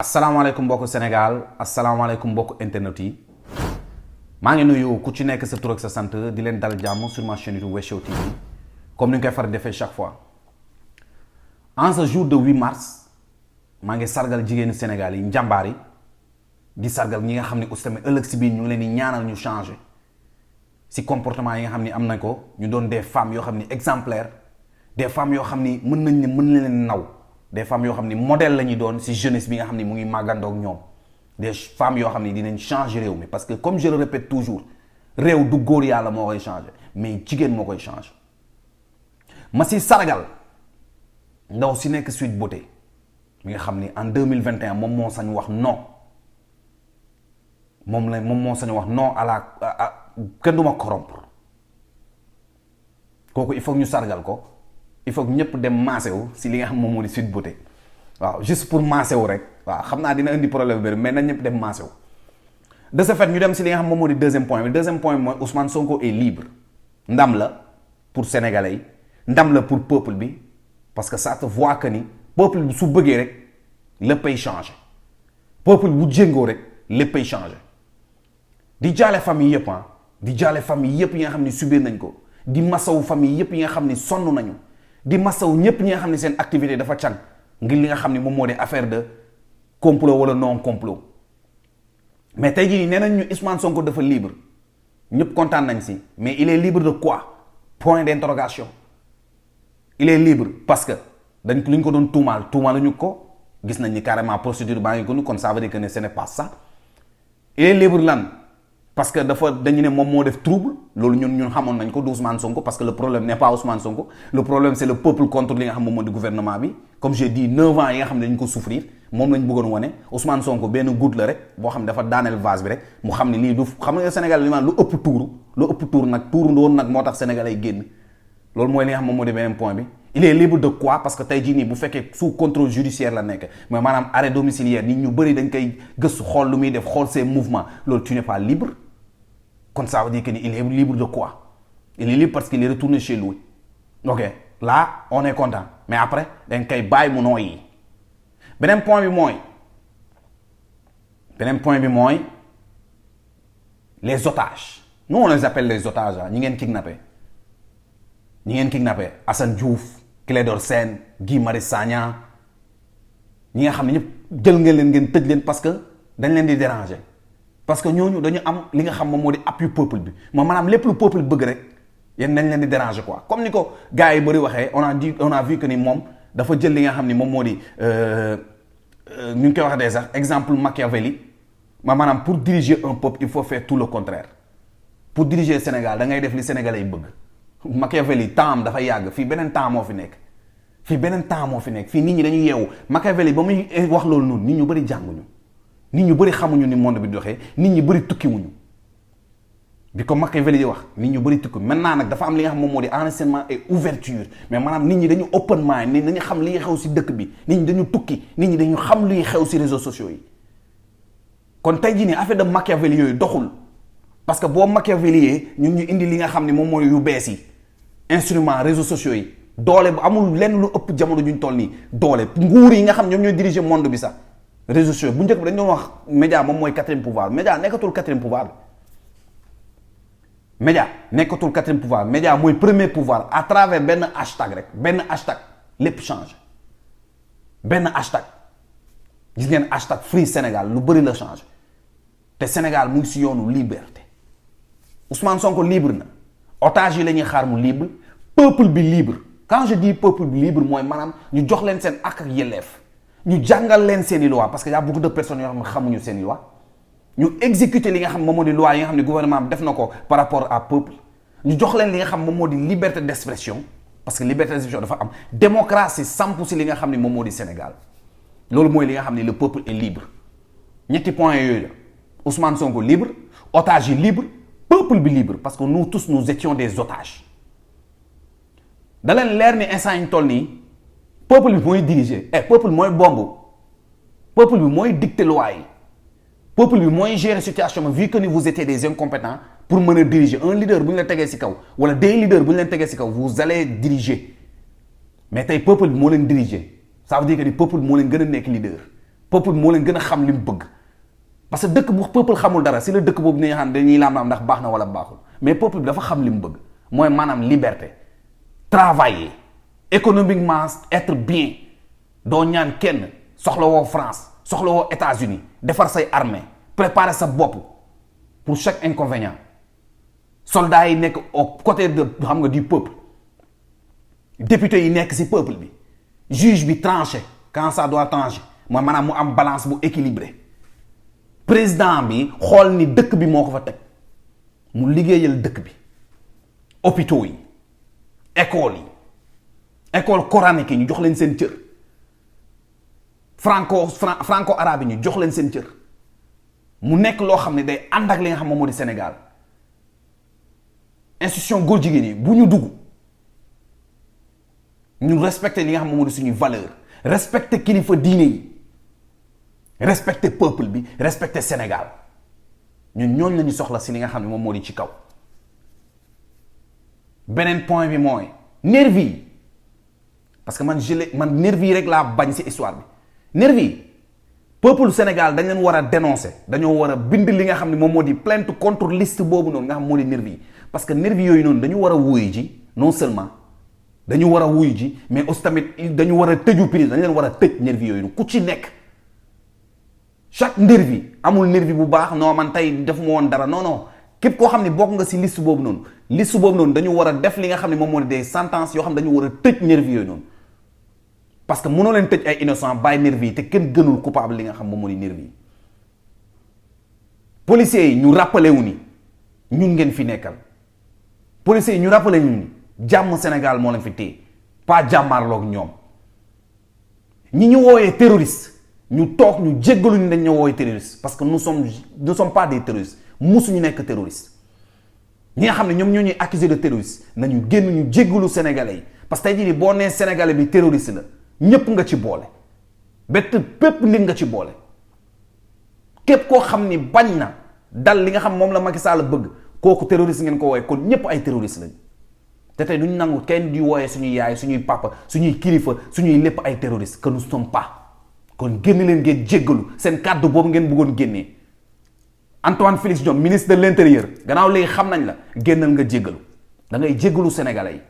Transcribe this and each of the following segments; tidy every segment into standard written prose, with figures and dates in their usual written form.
asalaamaaleykum mbokku Sénégal asalaamaaleykum mbokku internet yi maa ngi nuyu ku ci nekk sa tur ak sa sant di leen dal jàmm sur ma chaîne YouTube Wes Show TV comme ni ñu koy faral di defee chaque fois en ce jour de 8 mars maa ngi sargal jigéenu Sénégal yi njàmbaar yi di sargal ñi nga xam ne aussi tamit ëllëg si biir ñu ngi leen di ñaanal ñu changer si comportement yi nga xam ni am nañ ko ñu doon des femmes yoo xam ni exemplaires des femmes yoo xam ni mën nañ ne mën na leen naw. Des femmes yoo xam ni modèle la ñuy doon ci jeunesse bi nga xam ni mu ngi màggandoog ñoom des femmes yoo xam ni dinañ changer réew mi parce que comme je le répète toujours réew du góor yàlla moo koy changer mais jigéen moo koy changer ma ci sargal ndaw si nekk Sweet Beauté mi nga xam ni en 2021 moom moo sañ wax non moom moo sañ wax non à la kenn du ma corrompre kooku il faut ñu sargal ko. il faut que ñëpp dem maase wu si li nga xam moom moo di Sweet Beauté waaw juste pour maase wu rek waaw xam naa dina indi problème bi mais nañ ñëpp dem maase wu de ce fait ñu dem si li nga xam moom moo di deuxième point bi deuxième point bi mooy Ousmane Sonko est libre ndam la pour sénégalais yi ndam la pour peuple bi parce que ça te voit que ni peuple bi su bëggee rek léppay changé peuple bu jéngoo rek léppay changé di jaale famille yëpp di jaale famille yëpp yi nga xam ni subir nañ ko di masawu famille yëpp yi nga xam ni sonn nañu. di masaw ñëpp ñi nga xam ne seen activité dafa càng ngir li nga xam ne moom moo di affaire de complot wala non complot mais tey jii nee nañ ñu Ousmane Sonko dafa libre ñëpp kontaan nañ si mais il est libre de quoi point d'interrogation il est libre parce que dañ li ñu ko doon tuumaaluñu ko gis nañ ni carrément procédure baa ngi ko kon ça veut dire que ne ce n'est pas ça il est libre lan parce que dañu ne moom moo def trouble loolu ñun xamoon nañ ko du Ousmane Sonko parce que le problème n'est pas Ousmane Sonko le problème c'est le peuple contre li nga xam moom moo di gouvernement bi comme j'ai dit 9 ans yi nga xam ne dañu ko souffrir moom lañ bëggoon wane Ousmane Sonko benn goutte la rek boo xam ne dafa daaneel vase bi rek mu xam ne lii du xam nga Sénégal li ma lu ëpp tuur nag tuuru ndoon nag moo tax Sénégalais yi génn loolu mooy li nga xam moom moo di beneen point bi il est libre de quoi parce que tey jii nii bu fekkee sous contrôle judiciaire la nekk mooy maanaam arrêt domiciliaire nit ñu bëri dañ koy gëstu xool lu muy def xool ses mouvements loolu tu n'es pas libre. kon ça veut dire que il est libre de quoi il est libre parce qu'il est retourné chez lui ok là on est content mais après dañ koy bàyyi mu nooyi beneen point bi mooy les otages nous on les appelle les otages ñi ngeen kidnappé Assane Diouf Clédor Sène Guy Marius Sagna ñi nga xam ne ñëpp jël ngeen leen ngeen tëj leen parce que dañ leen di déranger parce que ñooñu dañu am li nga xam moom moo di appui peuple bi moom maanaam lépp lu peuple bëgg rek yéen nañ leen di déranger quoi comme ni ko gars yi bëri waxee on a vu que ni moom dafa jël li nga xam ni moom moo di ñu ngi koy waxee sax exemple Machiavelli maanaam pour diriger un peuple il faut faire tout le contraire pour diriger Sénégal da ngay def li Sénégalais yi bëgg Machiavelli temps am dafa yàgg fii beneen temps moo fi nekk fii nit ñi dañuy yeewu Machiavelli ba muy wax loolu noonu nit ñu bëri jànguñu. nit ñu bëri xamuñu ni monde bi doxee nit ñi bëri tukkiwuñu bi ko Machiavelli di wax nit ñu bëri tukki maintenant nag dafa am li nga xam moom moo di enseignement et ouverture mais maanaam nit ñi dañu open mind nit dañu xam li xew si dëkk bi nit ñi dañu tukki nit ñi dañu xam luy xew si réseaux sociaux yi kon tey jii nii affaire de Machiavelli yooyu doxul parce que boo Machiavelli ñu indi li nga xam ne moom mooy yu bees yi instrument réseaux sociaux yi doole bu amul lenn lu ëpp jamono juñ toll nii doole nguur yi nga xam ñoom ñooy diriger monde bi sax réseaux sociaux bu njëkk bi dañ doon wax média moom mooy quatrième pouvoir média nekkatul quatrième pouvoir média mooy premier pouvoir à travers benn hashtag lépp change benn hashtag gis ngeen hashtag Free Sénégal lu bëri la change te Sénégal mu ngi si yoonu liberté Ousmane Sonko libre na otage yi la ñuy xaar mu libre peuple bi libre quand je dis peuple bi libre mooy maanaam ñu jox leen seen ak yelleef ñu jàngal leen seen i loi parce que y a beaucoup de personnes yoo xam ne xamuñu seen i loi ñu exécuter li nga xam moom moo di loi yi nga xam ne gouvernement bi def na ko par rapport à peuple ñu jox leen li nga xam moom moo di liberté d'expression parce que liberté d'expression dafa am démocratie samp si li nga xam ne moom moo di Sénégal loolu mooy li nga xam ne le peuple est libre ñetti points yooyu la Ousmane Sonko libre otage yi libre peuple bi libre parce que nous tous nous étions des otages da leen leer ni instant yi ñu toll nii peuple bi mooy diriger peuple mooy bomb peuple bi mooy dicter loi yi peuple bi mooy gérer situation bi vu que ni vous étiez des incompétents pour mën a diriger un leader bu ñu la tegee ci kaw wala des leaders bu ñu leen tegee ci kaw vous allez diriger mais tey peuple bi moo leen diriger ça veut dire que ni peuple bi moo leen gën a nekk leader peuple moo leen gën a xam li mu bëgg parce que dëkk bu peuple xamul dara si la dëkk boobu ni nga xam ne dañuy laam ndax baax na wala baaxul mais peuple bi dafa xam li mu bëgg mooy maanaam liberté travailler économiquement être bien doo ñaan kenn soxla woo France soxla woo États-Unis defar say armée préparer sa bopp pour chaque inconvénient soldats yi nekk au côté de xam nga du peuple député yi nekk si peuple bi juge bi tranché quand ça doit trancher mooy maanaam mu am balance bu équilibré président bi xool ni dëkk bi moo ko fa teg mu liggéeyal dëkk bi hôpitaux yi école coranique yi ñu jox leen seen cër franco arabe yi ñu jox leen seen cër mu nekk loo xam ne day ànd ak li nga xam moom moo di Sénégal institution góor jigéen yi bu ñu dugg ñu respecter li nga xam moom moo di suñuy valeur respecter kilifa diine yi respecter peuple bi respecter Sénégal ñun ñooñ la ñu soxla si li nga xam ne moom moo di ci kaw beneen point bi mooy nervi yi parce que man nervi yi rek laa bañ si histoire bi nervi yi peuple Sénégal dañ leen war a dénoncer dañoo war a bind li nga xam ne moom moo di plainte contre liste boobu noonu nga xam moo di nervi yi parce que nervi yooyu noonu dañu war a wuyu ji non seulement dañu war a wuyu ji mais aussi tamit dañu war a tëju prison dañu leen war a tëj nervi yooyu ku ci nekk chaque nervi amul nervi bu baax non man tey def ma woon dara non képp koo xam ne bokk nga si liste boobu noonu dañu war a def li nga xam ne moom moo di des sentences yoo xam ne dañu war a tëj nervi yooyu noonu parce que mënoo leen tëj ay innocent bàyyi nervi yi te kenn gënul coupable li nga xam moom moo di nervi yi policiers yi ñu rappelé wu ni ñun ngeen fi nekkal policiers yi ñu rappelé ñu ni jàmm Sénégal moo leen fi téye pas jàmmaarloog ñoom ñi ñu wooyee terroriste ñu toog ñu jéggalu ñu dañ ñu wooyee terroriste parce que nous sommes pas des terroristes musuñu nekk terroriste ñi nga xam ne ñoom ñoo ñuy accusé de terroriste nañu génn ñu jéggalu sénégalais yi parce que tey jii nii boo nee sénégalais bi terroriste la ñépp nga ci boole bépp nit nga ci boole képp koo xam ni bañ na dal li nga xam moom la Macky Sall bëgg kooku terroriste ngeen ko wooyee kon ñépp ay terroriste lañ te tey duñ nangu kenn di wooyee suñuy yaay suñuy papa suñuy kilifa suñuy lépp ay terroriste que nous sommes pas kon génn leen ngeen jéggalu seen kàddu boobu ngeen bëggoon génnee Antoine Félix Diome ministre de l'intérieur gannaaw léegi xam nañ la génnal nga jéggalu da ngay jéggalu sénégalais yi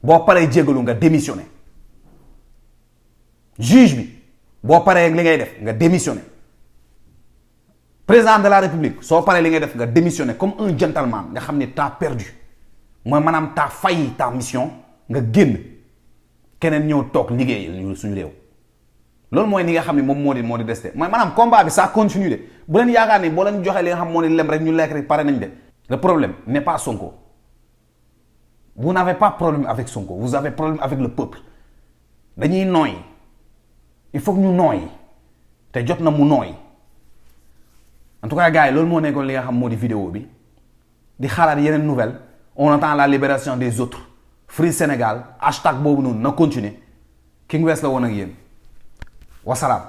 boo paree jéggalu nga démissionné juge bi boo paree li ngay def nga démissionné président de la république soo paree li ngay def nga démissionné comme un gentleman nga xam ne t'as perdu mooy maanaam t'as failli ta mission nga génn keneen ñëw toog liggéey suñu réew loolu mooy ni nga xam ne moom moo di des mooy maanaam combat bi ça continue de bu leen yaakaar ni boo leen joxee li nga xam moo di lem rek ñu lekk rek pare nañ de le problème n'est pas Sonko vous n'avez pas problème avec Sonko vous avez problème avec le peuple dañuy nooy il faut que ñu nooy te jot na mu nooy en tout cas gars yi loolu moo nekkoon li nga xam moo di vidéo bi di xalaat yeneen nouvelle on attend la libération des autres Free Sénégal hashtag boobu noonu na continuer King West la woon ak yéen wasalaam